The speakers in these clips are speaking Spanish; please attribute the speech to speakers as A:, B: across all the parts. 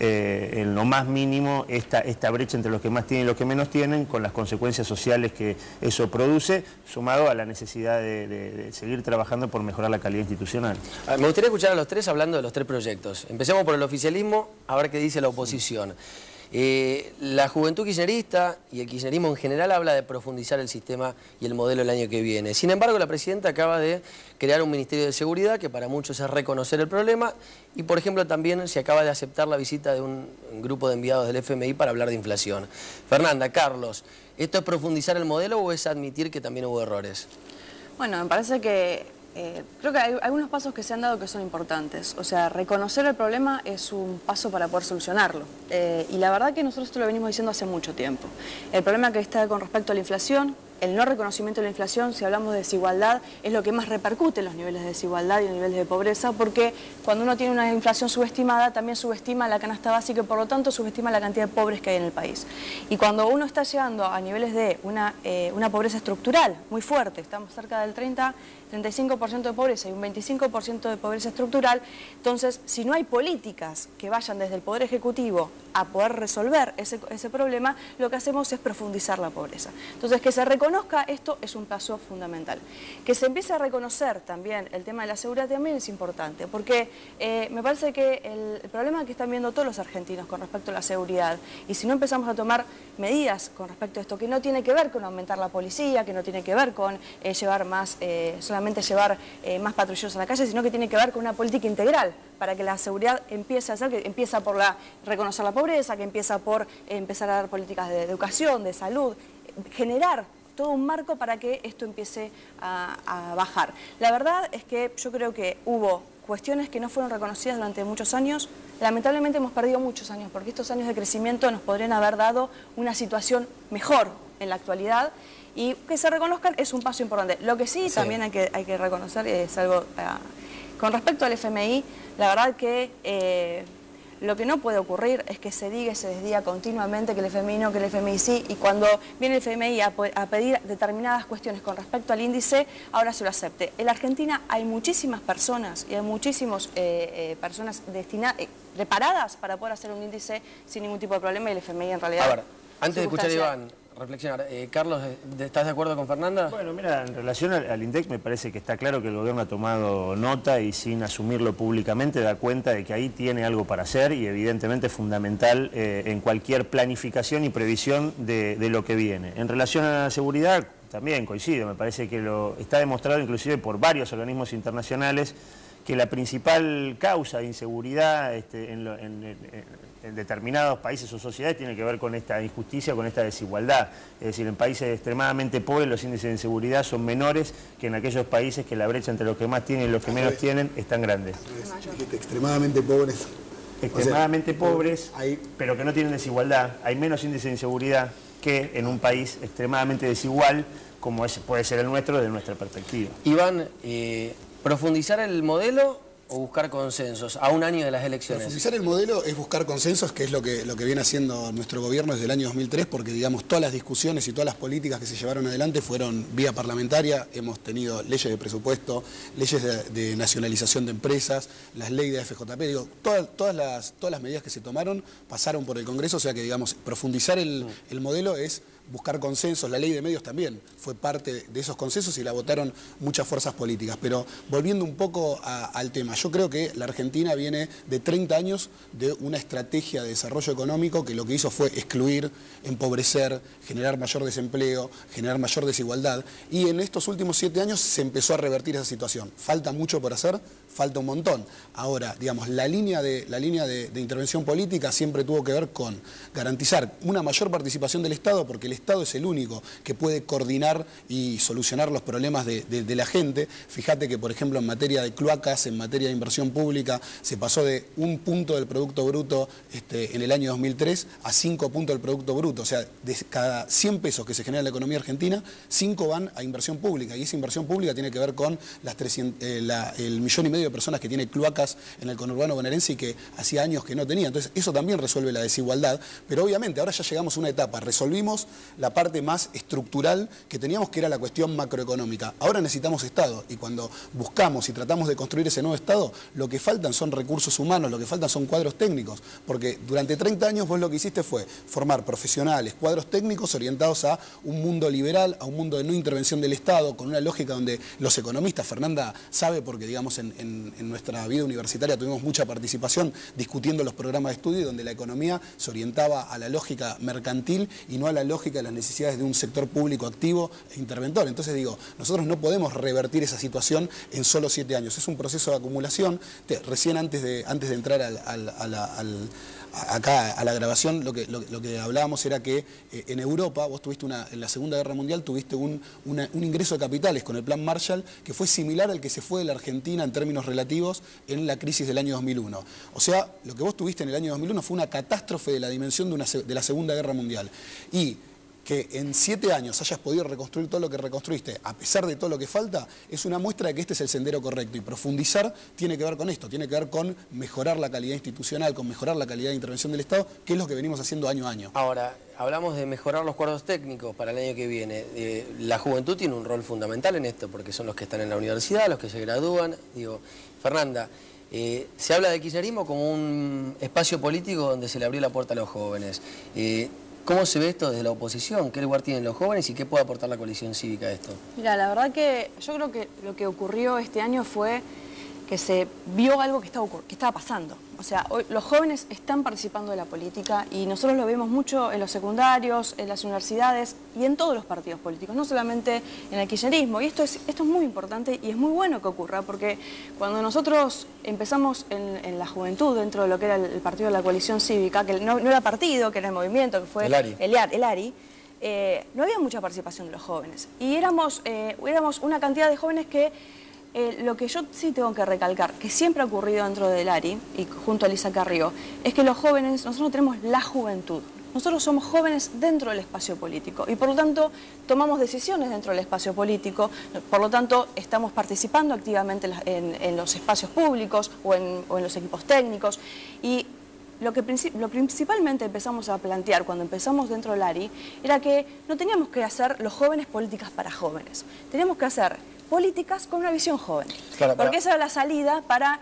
A: en lo más mínimo esta brecha entre los que más tienen y los que menos tienen, con las consecuencias sociales que eso produce, sumado a la necesidad de seguir trabajando por mejorar la calidad institucional.
B: Me gustaría escuchar a los tres hablando de los tres proyectos. Empecemos por el oficialismo, a ver qué dice la oposición. La juventud kirchnerista y el kirchnerismo en general habla de profundizar el sistema y el modelo el año que viene. Sin embargo, la presidenta acaba de crear un Ministerio de Seguridad que para muchos es reconocer el problema y, por ejemplo, también se acaba de aceptar la visita de un grupo de enviados del FMI para hablar de inflación. Fernanda, Carlos, ¿esto es profundizar el modelo o es admitir que también hubo errores?
C: Bueno, me parece que creo que hay algunos pasos que se han dado que son importantes. O sea, reconocer el problema es un paso para poder solucionarlo. Y la verdad que nosotros esto lo venimos diciendo hace mucho tiempo. El problema que está con respecto a la inflación, el no reconocimiento de la inflación, si hablamos de desigualdad, es lo que más repercute en los niveles de desigualdad y en los niveles de pobreza, porque cuando uno tiene una inflación subestimada, también subestima la canasta básica y por lo tanto subestima la cantidad de pobres que hay en el país. Y cuando uno está llegando a niveles de una pobreza estructural muy fuerte, estamos cerca del 35% de pobreza y un 25% de pobreza estructural, entonces si no hay políticas que vayan desde el Poder Ejecutivo a poder resolver ese problema, lo que hacemos es profundizar la pobreza. Entonces que se reconozca esto es un paso fundamental. Que se empiece a reconocer también el tema de la seguridad también es importante, porque me parece que el problema que están viendo todos los argentinos con respecto a la seguridad, y si no empezamos a tomar medidas con respecto a esto, que no tiene que ver con aumentar la policía, que no tiene que ver con llevar más, solamente llevar más patrulleros a la calle, sino que tiene que ver con una política integral para que la seguridad empiece a ser, que empieza por reconocer la pobreza, que empieza por empezar a dar políticas de educación, de salud, generar todo un marco para que esto empiece a bajar. La verdad es que yo creo que hubo cuestiones que no fueron reconocidas durante muchos años. Lamentablemente hemos perdido muchos años, porque estos años de crecimiento nos podrían haber dado una situación mejor en la actualidad, y que se reconozcan es un paso importante. Lo que sí, también hay que reconocer es algo, con respecto al FMI, la verdad que lo que no puede ocurrir es que se diga y se desdiga continuamente que el FMI no, que el FMI sí, y cuando viene el FMI a pedir determinadas cuestiones con respecto al índice, ahora se lo acepte. En la Argentina hay muchísimas personas y hay muchísimas personas preparadas para poder hacer un índice sin ningún tipo de problema, y el FMI en realidad...
B: A ver, antes de escuchar a Iván reflexionar, Carlos, ¿estás de acuerdo con Fernanda?
A: Bueno, mira, en relación al INDEC me parece que está claro que el gobierno ha tomado nota y sin asumirlo públicamente da cuenta de que ahí tiene algo para hacer y evidentemente es fundamental en cualquier planificación y previsión de lo que viene. En relación a la seguridad, también coincido, me parece que está demostrado inclusive por varios organismos internacionales que la principal causa de inseguridad en determinados países o sociedades tiene que ver con esta injusticia, con esta desigualdad. Es decir, en países extremadamente pobres los índices de inseguridad son menores que en aquellos países que la brecha entre los que más tienen y los que menos tienen es tan grande.
D: Extremadamente pobres.
A: Extremadamente pobres, pero que no tienen desigualdad. Hay menos índice de inseguridad que en un país extremadamente desigual como puede ser el nuestro desde nuestra perspectiva.
B: Iván, ¿profundizar el modelo o buscar consensos a un año de las elecciones?
D: Profundizar el modelo es buscar consensos, que es lo que viene haciendo nuestro gobierno desde el año 2003, porque digamos todas las discusiones y todas las políticas que se llevaron adelante fueron vía parlamentaria. Hemos tenido leyes de presupuesto, leyes de nacionalización de empresas, las leyes de FJP, digo, todas las medidas que se tomaron pasaron por el Congreso, o sea que digamos profundizar el modelo es buscar consensos. La ley de medios también fue parte de esos consensos y la votaron muchas fuerzas políticas. Pero volviendo un poco al tema, yo creo que la Argentina viene de 30 años de una estrategia de desarrollo económico que lo que hizo fue excluir, empobrecer, generar mayor desempleo, generar mayor desigualdad, y en estos últimos 7 años se empezó a revertir esa situación. Falta mucho por hacer, falta un montón. Ahora, digamos, la línea de intervención política siempre tuvo que ver con garantizar una mayor participación del Estado, porque el Estado es el único que puede coordinar y solucionar los problemas de la gente. Fíjate que, por ejemplo, en materia de cloacas, en materia de inversión pública, se pasó de 1 punto del Producto Bruto en el año 2003 a 5 puntos del Producto Bruto. O sea, de cada 100 pesos que se genera en la economía argentina, 5 van a inversión pública, y esa inversión pública tiene que ver con el 1,5 millón de personas que tiene cloacas en el conurbano bonaerense y que hacía años que no tenía. Entonces eso también resuelve la desigualdad, pero obviamente ahora ya llegamos a una etapa, resolvimos la parte más estructural que teníamos, que era la cuestión macroeconómica. Ahora necesitamos Estado, y cuando buscamos y tratamos de construir ese nuevo Estado, Estado, lo que faltan son recursos humanos, lo que faltan son cuadros técnicos, porque durante 30 años vos lo que hiciste fue formar profesionales, cuadros técnicos orientados a un mundo liberal, a un mundo de no intervención del Estado, con una lógica donde los economistas, Fernanda sabe porque digamos en nuestra vida universitaria tuvimos mucha participación discutiendo los programas de estudio, donde la economía se orientaba a la lógica mercantil y no a la lógica de las necesidades de un sector público activo e interventor. Entonces digo, nosotros no podemos revertir esa situación en solo 7 años, es un proceso de acumulación. Recién antes de entrar acá a la grabación, lo que hablábamos era que en Europa, vos tuviste en la Segunda Guerra Mundial, tuviste un ingreso de capitales con el Plan Marshall que fue similar al que se fue de la Argentina en términos relativos en la crisis del año 2001. O sea, lo que vos tuviste en el año 2001 fue una catástrofe de la dimensión de la Segunda Guerra Mundial. Y que en 7 años hayas podido reconstruir todo lo que reconstruiste, a pesar de todo lo que falta, es una muestra de que este es el sendero correcto. Y profundizar tiene que ver con esto, tiene que ver con mejorar la calidad institucional, con mejorar la calidad de intervención del Estado, que es lo que venimos haciendo año a año.
B: Ahora, hablamos de mejorar los cuadros técnicos para el año que viene. La juventud tiene un rol fundamental en esto, porque son los que están en la universidad, los que se gradúan. Digo, Fernanda, se habla del kirchnerismo como un espacio político donde se le abrió la puerta a los jóvenes. ¿Cómo se ve esto desde la oposición? ¿Qué lugar tienen los jóvenes y qué puede aportar la coalición cívica a esto?
C: Mira, la verdad que yo creo que lo que ocurrió este año fue que se vio algo que estaba pasando. O sea, hoy los jóvenes están participando de la política y nosotros lo vemos mucho en los secundarios, en las universidades y en todos los partidos políticos, no solamente en el kirchnerismo. Y esto es muy importante y es muy bueno que ocurra, porque cuando nosotros empezamos en la juventud, dentro de lo que era el partido de la coalición cívica, que no era partido, que era el movimiento, que fue el ARI, no había mucha participación de los jóvenes. Y éramos una cantidad de jóvenes que lo que yo sí tengo que recalcar, que siempre ha ocurrido dentro del ARI y junto a Elisa Carrió, es que los jóvenes, nosotros tenemos la juventud. Nosotros somos jóvenes dentro del espacio político y por lo tanto tomamos decisiones dentro del espacio político, por lo tanto estamos participando activamente en los espacios públicos o en los equipos técnicos. Y lo principalmente empezamos a plantear cuando empezamos dentro del ARI era que no teníamos que hacer los jóvenes políticas para jóvenes, teníamos que hacer políticas con una visión joven. Claro, porque esa era la salida para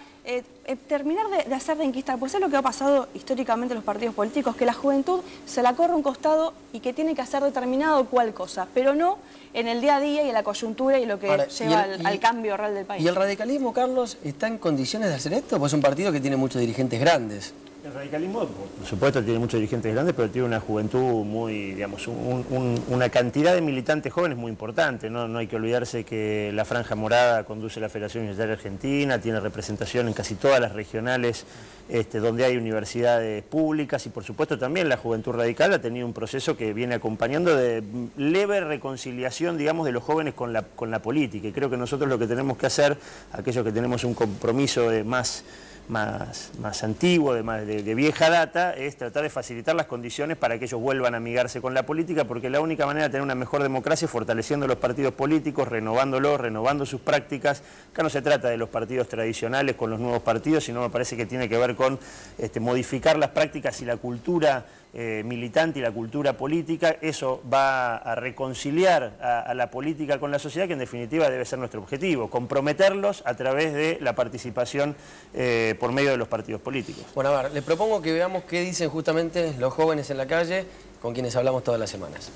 C: terminar de hacer de enquistar. Pues es lo que ha pasado históricamente en los partidos políticos, que la juventud se la corre a un costado y que tiene que hacer determinado cual cosa, pero no en el día a día y en la coyuntura y lo que lleva al cambio real del país.
B: ¿Y el radicalismo, Carlos, está en condiciones de hacer esto? Pues es un partido que tiene muchos dirigentes grandes.
A: El radicalismo, por supuesto, tiene muchos dirigentes grandes, pero tiene una juventud muy, digamos, una cantidad de militantes jóvenes muy importante. No hay que olvidarse que la Franja Morada conduce la Federación Universitaria Argentina, tiene representación en casi todas las regionales donde hay universidades públicas y, por supuesto, también la juventud radical ha tenido un proceso que viene acompañando de leve reconciliación, digamos, de los jóvenes con la política. Y creo que nosotros lo que tenemos que hacer, aquellos que tenemos un compromiso más antiguo, de vieja data, es tratar de facilitar las condiciones para que ellos vuelvan a amigarse con la política, porque la única manera de tener una mejor democracia es fortaleciendo los partidos políticos, renovándolos, renovando sus prácticas. Acá no se trata de los partidos tradicionales con los nuevos partidos, sino me parece que tiene que ver con modificar las prácticas y la cultura militante y la cultura política. Eso va a reconciliar a la política con la sociedad, que en definitiva debe ser nuestro objetivo, comprometerlos a través de la participación por medio de los partidos políticos.
B: Bueno, a ver, les propongo que veamos qué dicen justamente los jóvenes en la calle con quienes hablamos todas las semanas.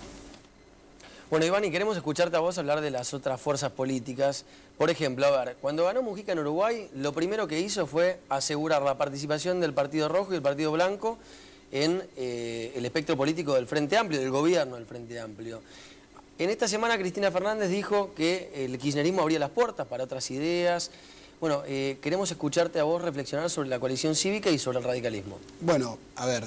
B: Bueno, Iván, y queremos escucharte a vos hablar de las otras fuerzas políticas. Por ejemplo, a ver, cuando ganó Mujica en Uruguay, lo primero que hizo fue asegurar la participación del Partido Rojo y el Partido Blanco en el espectro político del Frente Amplio, del gobierno del Frente Amplio. En esta semana Cristina Fernández dijo que el kirchnerismo abría las puertas para otras ideas. Bueno, queremos escucharte a vos reflexionar sobre la coalición cívica y sobre el radicalismo.
D: Bueno, a ver,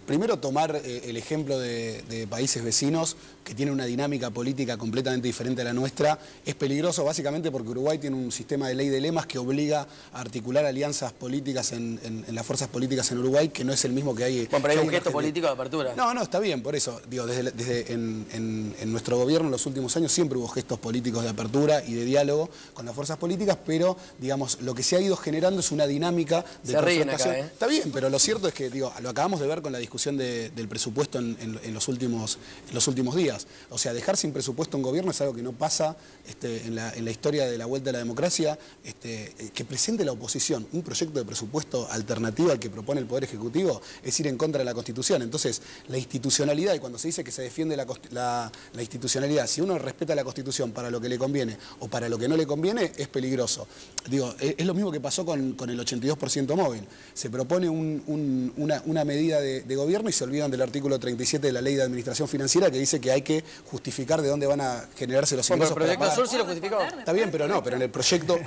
D: primero tomar el ejemplo de países vecinos que tienen una dinámica política completamente diferente a la nuestra. Es peligroso básicamente porque Uruguay tiene un sistema de ley de lemas que obliga a articular alianzas políticas en las fuerzas políticas en Uruguay, que no es el mismo que hay.
B: Bueno, pero hay un gesto político de apertura.
D: No, está bien, por eso. Digo, en nuestro gobierno en los últimos años siempre hubo gestos políticos de apertura y de diálogo con las fuerzas políticas, pero digamos, digamos, lo que se ha ido generando es una dinámica de confrontación.
B: Acá,
D: Está bien, pero lo cierto es que, digo, lo acabamos de ver con la discusión del presupuesto en los últimos días. O sea, dejar sin presupuesto un gobierno es algo que no pasa en la historia de la vuelta a la democracia. Que presente la oposición un proyecto de presupuesto alternativo al que propone el Poder Ejecutivo es ir en contra de la Constitución. Entonces, la institucionalidad, y cuando se dice que se defiende la institucionalidad, si uno respeta la Constitución para lo que le conviene o para lo que no le conviene, es peligroso. Digo, es lo mismo que pasó con el 82% móvil. Se propone una medida de gobierno y se olvidan del artículo 37 de la Ley de Administración Financiera, que dice que hay que justificar de dónde van a generarse los ingresos.
B: Pero el Proyecto Sur sí lo justificó.
D: Está bien, pero no, pero en el proyecto,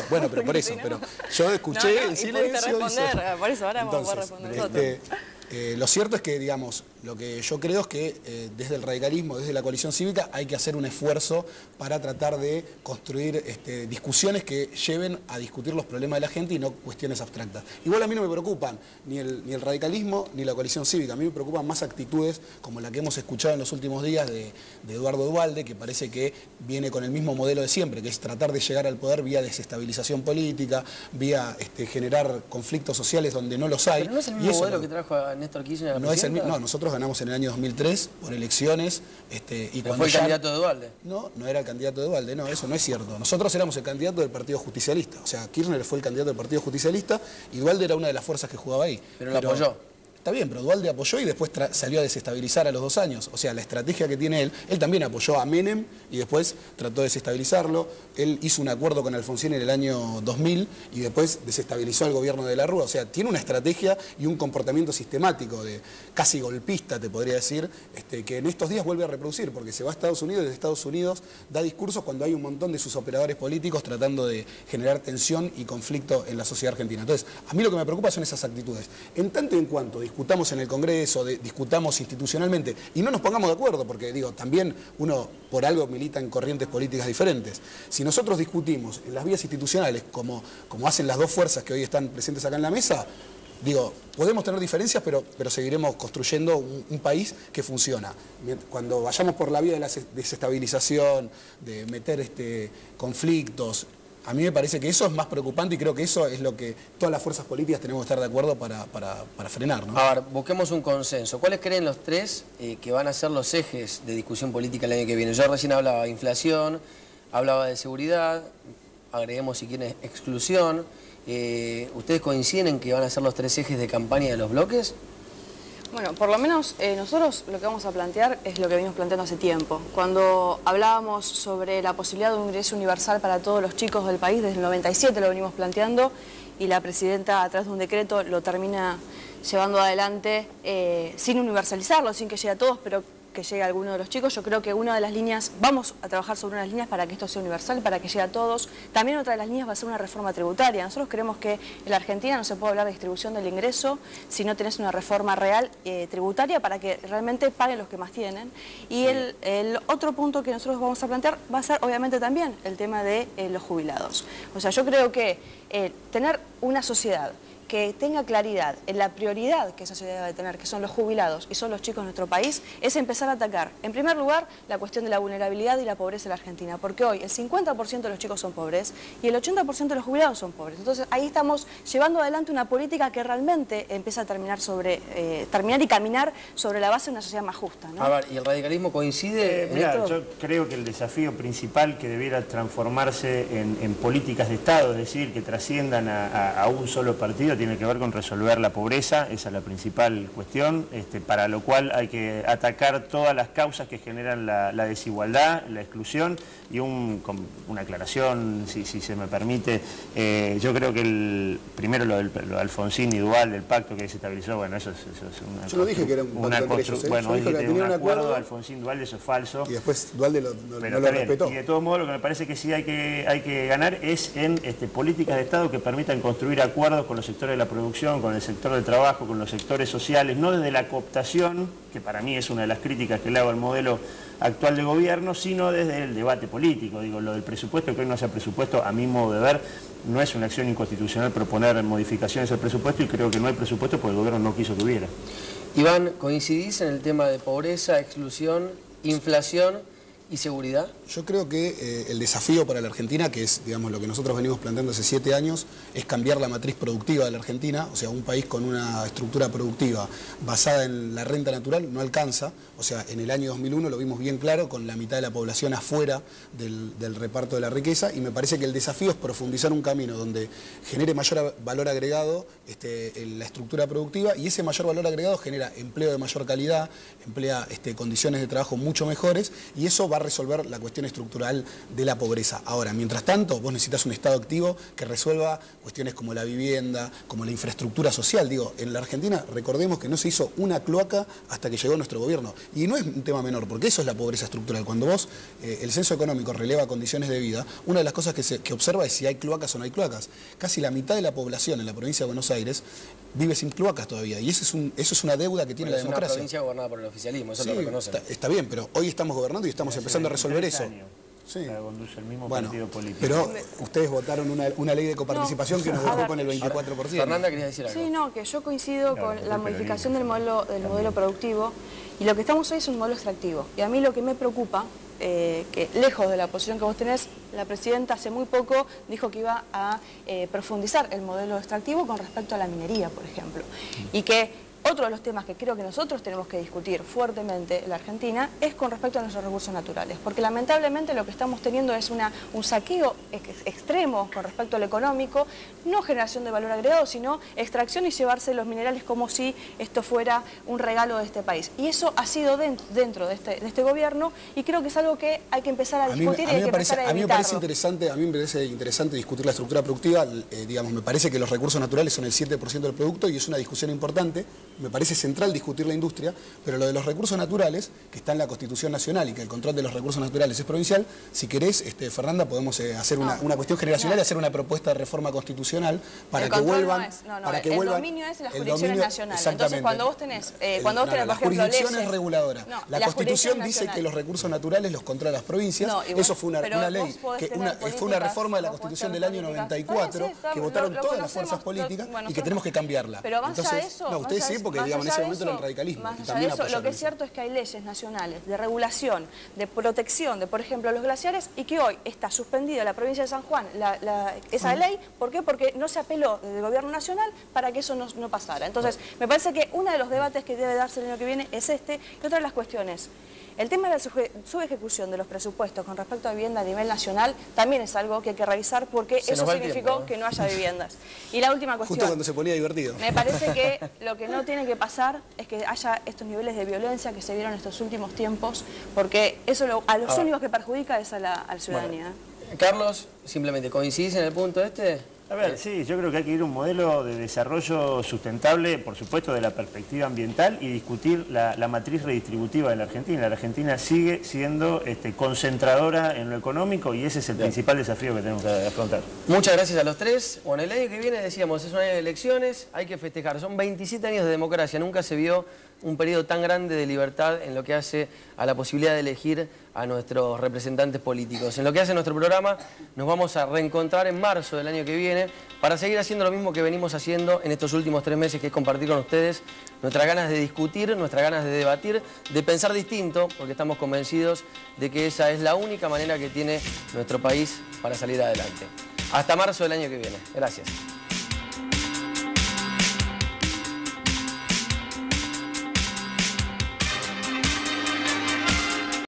D: bueno, pero por eso, pero yo escuché en silencio.
C: Por eso ahora vamos a responder nosotros.
D: Lo cierto es que, digamos, lo que yo creo es que desde el radicalismo, desde la coalición cívica, hay que hacer un esfuerzo para tratar de construir discusiones que lleven a discutir los problemas de la gente y no cuestiones abstractas. Igual a mí no me preocupan ni el radicalismo ni la coalición cívica. A mí me preocupan más actitudes como la que hemos escuchado en los últimos días de Eduardo Duhalde, que parece que viene con el mismo modelo de siempre, que es tratar de llegar al poder vía desestabilización política, vía generar conflictos sociales donde no los hay.
B: ¿Pero no es el mismo modelo que trajo a Néstor Kirchner a la presidenta?
D: No, nosotros ganamos en el año 2003 por elecciones.
B: Y cuando ¿fue el candidato de Duhalde?
D: No, no era el candidato de Duhalde, no, eso no es cierto. Nosotros éramos el candidato del Partido Justicialista. O sea, Kirchner fue el candidato del Partido Justicialista y Duhalde era una de las fuerzas que jugaba ahí.
B: Pero lo apoyó.
D: Está bien, pero Duhalde apoyó y después salió a desestabilizar a los 2 años. O sea, la estrategia que tiene él también apoyó a Menem y después trató de desestabilizarlo. Él hizo un acuerdo con Alfonsín en el año 2000 y después desestabilizó al gobierno de la Rúa. O sea, tiene una estrategia y un comportamiento sistemático, casi golpista, te podría decir, que en estos días vuelve a reproducir, porque se va a Estados Unidos y desde Estados Unidos da discursos cuando hay un montón de sus operadores políticos tratando de generar tensión y conflicto en la sociedad argentina. Entonces, a mí lo que me preocupa son esas actitudes. En tanto y en cuanto discutamos en el Congreso, discutamos institucionalmente y no nos pongamos de acuerdo, porque digo, también uno por algo milita en corrientes políticas diferentes. Si nosotros discutimos en las vías institucionales, como hacen las dos fuerzas que hoy están presentes acá en la mesa, digo, podemos tener diferencias, pero seguiremos construyendo un país que funciona. Cuando vayamos por la vía de la desestabilización, de meter conflictos, a mí me parece que eso es más preocupante y creo que eso es lo que todas las fuerzas políticas tenemos que estar de acuerdo para frenar, ¿no?
B: A ver, busquemos un consenso. ¿Cuáles creen los tres que van a ser los ejes de discusión política el año que viene? Yo recién hablaba de inflación, hablaba de seguridad, agreguemos si quieren exclusión. ¿Ustedes coinciden en que van a ser los 3 ejes de campaña de los bloques?
C: Bueno, por lo menos nosotros lo que vamos a plantear es lo que venimos planteando hace tiempo. Cuando hablábamos sobre la posibilidad de un ingreso universal para todos los chicos del país, desde el 97 lo venimos planteando y la presidenta a través de un decreto lo termina llevando adelante sin universalizarlo, sin que llegue a todos, pero que llegue a alguno de los chicos. Yo creo que una de las líneas, vamos a trabajar sobre unas líneas para que esto sea universal, para que llegue a todos. También otra de las líneas va a ser una reforma tributaria. Nosotros creemos que en la Argentina no se puede hablar de distribución del ingreso si no tenés una reforma real tributaria para que realmente paguen los que más tienen. Y el otro punto que nosotros vamos a plantear va a ser obviamente también el tema de los jubilados. O sea, yo creo que tener una sociedad que tenga claridad en la prioridad que esa sociedad debe tener, que son los jubilados y son los chicos de nuestro país, es empezar a atacar, en primer lugar, la cuestión de la vulnerabilidad y la pobreza en la Argentina, porque hoy el 50% de los chicos son pobres y el 80% de los jubilados son pobres. Entonces ahí estamos llevando adelante una política que realmente empieza a terminar y caminar sobre la base de una sociedad más justa, ¿no?
B: A ver, ¿y el radicalismo coincide en
A: Mirá,
B: esto?
A: yo creo que el desafío principal que debiera transformarse en políticas de Estado, es decir, que trasciendan a un solo partido, tiene que ver con resolver la pobreza. Esa es la principal cuestión, para lo cual hay que atacar todas las causas que generan la desigualdad, la exclusión y una aclaración, si se me permite. Yo creo que primero lo de Alfonsín y Duhalde, el pacto que se estabilizó, bueno, eso es una...
D: Yo no dije que era un pacto entre ellos,
A: Bueno,
D: yo dije que tenía un acuerdo,
A: Alfonsín Duhalde, eso es falso.
D: Y después Duhalde no lo respetó.
A: Y de todos modos, lo que me parece que sí hay que ganar es en políticas de Estado que permitan construir acuerdos con los sectores de la producción, con el sector del trabajo, con los sectores sociales, no desde la cooptación, que para mí es una de las críticas que le hago al modelo actual de gobierno, sino desde el debate político. Digo, lo del presupuesto, que hoy no sea presupuesto, a mi modo de ver, no es una acción inconstitucional proponer modificaciones al presupuesto y creo que no hay presupuesto porque el gobierno no quiso que hubiera.
B: Iván, ¿coincidís en el tema de pobreza, exclusión, inflación ¿Y seguridad?
D: Yo creo que el desafío para la Argentina, que es, digamos, lo que nosotros venimos planteando hace 7 años, es cambiar la matriz productiva de la Argentina. O sea, un país con una estructura productiva basada en la renta natural no alcanza. O sea, en el año 2001 lo vimos bien claro, con la mitad de la población afuera del reparto de la riqueza, y me parece que el desafío es profundizar un camino donde genere mayor valor agregado en la estructura productiva, y ese mayor valor agregado genera empleo de mayor calidad, emplea condiciones de trabajo mucho mejores, y eso va a resolver la cuestión estructural de la pobreza. Ahora, mientras tanto, vos necesitas un Estado activo que resuelva cuestiones como la vivienda, como la infraestructura social. Digo, en la Argentina, recordemos que no se hizo una cloaca hasta que llegó nuestro gobierno. Y no es un tema menor, porque eso es la pobreza estructural. Cuando vos, el censo económico releva condiciones de vida, una de las cosas que observa es si hay cloacas o no hay cloacas. Casi la mitad de la población en la provincia de Buenos Aires vive sin cloacas todavía, y eso es una deuda que tiene la democracia.
B: Es una provincia gobernada por el oficialismo, eso
D: sí,
B: lo reconocen.
D: Está bien, pero hoy estamos gobernando y estamos empezando a resolver eso.
A: Sí. La conduce el mismo
D: bueno,
A: partido político.
D: Pero ustedes votaron una ley de coparticipación que nos dejó con el 24%.
B: Fernanda, quería decir algo.
C: Sí, no, que yo coincido con la modificación del modelo productivo, y lo que estamos hoy es un modelo extractivo. Y a mí lo que me preocupa, que lejos de la posición que vos tenés, la presidenta hace muy poco dijo que iba a profundizar el modelo extractivo con respecto a la minería, por ejemplo. Y que otro de los temas que creo que nosotros tenemos que discutir fuertemente en la Argentina es con respecto a nuestros recursos naturales, porque lamentablemente lo que estamos teniendo es un saqueo extremo con respecto a lo económico, no generación de valor agregado, sino extracción y llevarse los minerales como si esto fuera un regalo de este país. Y eso ha sido dentro de este gobierno, y creo que es algo que hay que empezar a discutir y hay que empezar a evitarlo.
D: A mí me parece interesante discutir la estructura productiva. Digamos, me parece que los recursos naturales son el 7% del producto y es una discusión importante. Me parece central discutir la industria, pero lo de los recursos naturales, que está en la Constitución Nacional y que el control de los recursos naturales es provincial, si querés, Fernanda, podemos hacer una cuestión generacional y hacer una propuesta de reforma constitucional para que vuelvan...
C: El dominio es las jurisdicciones nacionales. Entonces, cuando vos tenés, por ejemplo,
D: la jurisdicción
C: leyes...
D: es reguladora. La Constitución dice que los recursos naturales los controlan las provincias. Eso fue una ley, fue una reforma de la Constitución del año 94, que votaron todas las fuerzas políticas y que tenemos que cambiarla.
C: Pero más allá de eso...
D: No, ustedes sí, porque digamos, en ese momento era el radicalismo.
C: Más allá de eso, lo que es cierto es que hay leyes nacionales de regulación, de protección de, por ejemplo, los glaciares, y que hoy está suspendida en la provincia de San Juan esa ley. ¿Por qué? Porque no se apeló desde el gobierno nacional para que eso no pasara. Entonces, me parece que uno de los debates que debe darse el año que viene es este, y otra de las cuestiones. El tema de la subejecución de los presupuestos con respecto a vivienda a nivel nacional también es algo que hay que revisar, porque eso significó que no haya viviendas. Y la última cuestión.
D: Justo cuando se ponía divertido.
C: Me parece que lo que no tiene que pasar es que haya estos niveles de violencia que se vieron en estos últimos tiempos, porque eso a los únicos que perjudica es a la ciudadanía.
B: Bueno, Carlos, simplemente, ¿coincidís en el punto este?
A: A ver, sí, yo creo que hay que ir a un modelo de desarrollo sustentable, por supuesto, de la perspectiva ambiental, y discutir la matriz redistributiva de la Argentina. La Argentina sigue siendo concentradora en lo económico, y ese es el principal desafío que tenemos que afrontar.
B: Muchas gracias a los tres. Bueno, el año que viene, decíamos, es un año de elecciones, hay que festejar. Son 27 años de democracia, nunca se vio un periodo tan grande de libertad en lo que hace a la posibilidad de elegir a nuestros representantes políticos. En lo que hace nuestro programa, nos vamos a reencontrar en marzo del año que viene para seguir haciendo lo mismo que venimos haciendo en estos últimos 3 meses, que es compartir con ustedes nuestras ganas de discutir, nuestras ganas de debatir, de pensar distinto, porque estamos convencidos de que esa es la única manera que tiene nuestro país para salir adelante. Hasta marzo del año que viene. Gracias.